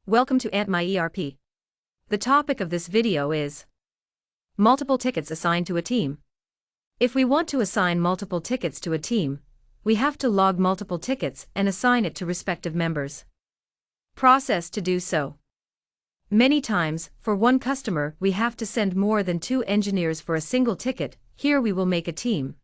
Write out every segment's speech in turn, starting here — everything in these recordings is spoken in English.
Welcome to AntMyERP. The topic of this video is multiple tickets assigned to a team. If we want to assign multiple tickets to a team, we have to log multiple tickets and assign it to respective members. Process to do so. Many times, for one customer, we have to send more than 2 engineers for a single ticket. Here we will make a team.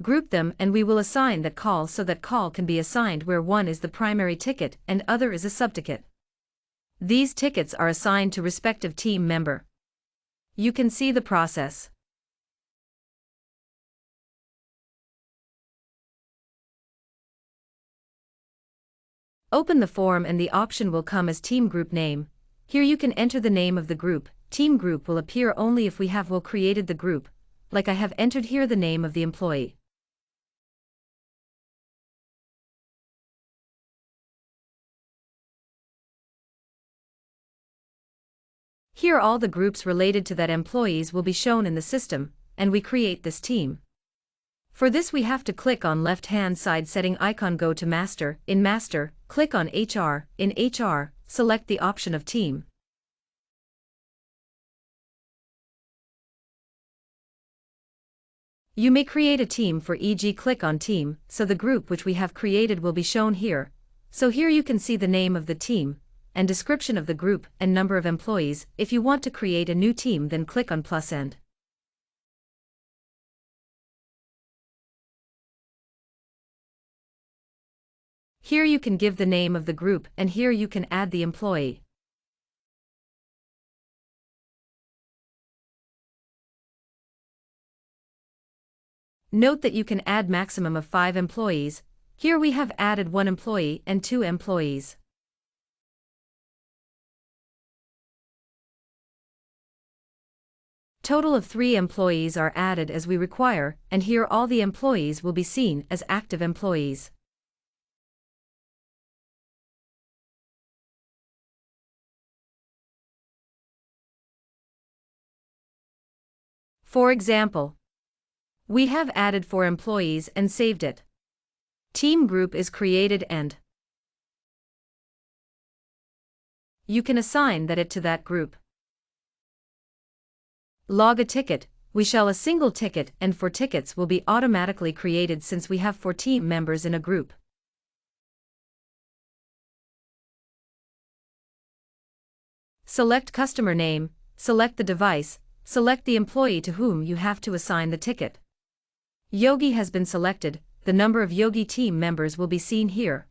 Group them and we will assign that call so that call can be assigned where one is the primary ticket and other is a subticket. These tickets are assigned to respective team member. You can see the process. Open the form and the option will come as team group name. Here you can enter the name of the group. Team group will appear only if we have created the group, like I have entered here the name of the employee. Here all the groups related to that employees will be shown in the system, and we create this team. For this we have to click on left-hand side setting icon, go to Master. In Master, click on HR. In HR, select the option of Team. You may create a team for e.g. click on Team, so the group which we have created will be shown here. So here you can see the name of the team, and description of the group and number of employees. If you want to create a new team, then click on plus end. Here you can give the name of the group and here you can add the employee. Note that you can add maximum of 5 employees. Here we have added 1 employee and 2 employees. Total of 3 employees are added as we require, and here all the employees will be seen as active employees. For example, we have added 4 employees and saved it. Team group is created and you can assign it to that group. Log a ticket. We shall a single ticket and 4 tickets will be automatically created since we have 4 team members in a group. Select customer name, select the device, select the employee to whom you have to assign the ticket. Yogi has been selected. The number of Yogi team members will be seen here.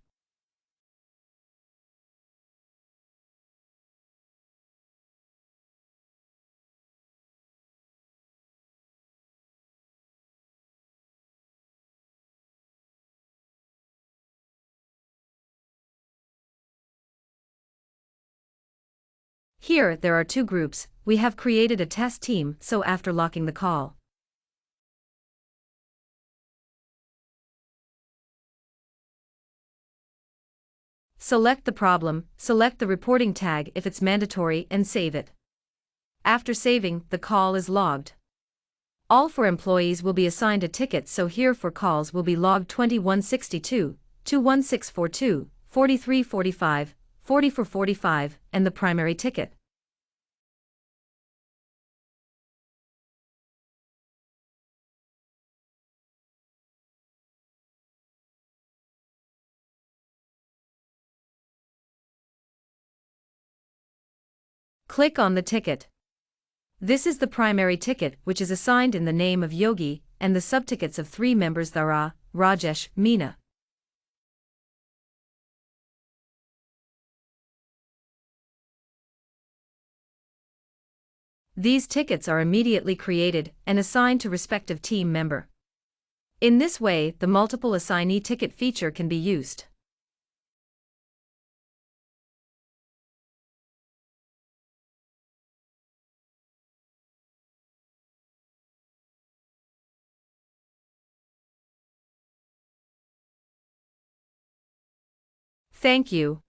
Here there are 2 groups. We have created a test team, so after locking the call, select the problem, select the reporting tag if it's mandatory and save it. After saving, the call is logged. All 4 employees will be assigned a ticket, so here 4 calls will be logged: 2162, 21642, 4345, 4445, and the primary ticket. Click on the ticket. This is the primary ticket which is assigned in the name of Yogi, and the subtickets of 3 members: Dhara, Rajesh, Meena. These tickets are immediately created and assigned to respective team member. In this way, the multiple assignee ticket feature can be used. Thank you.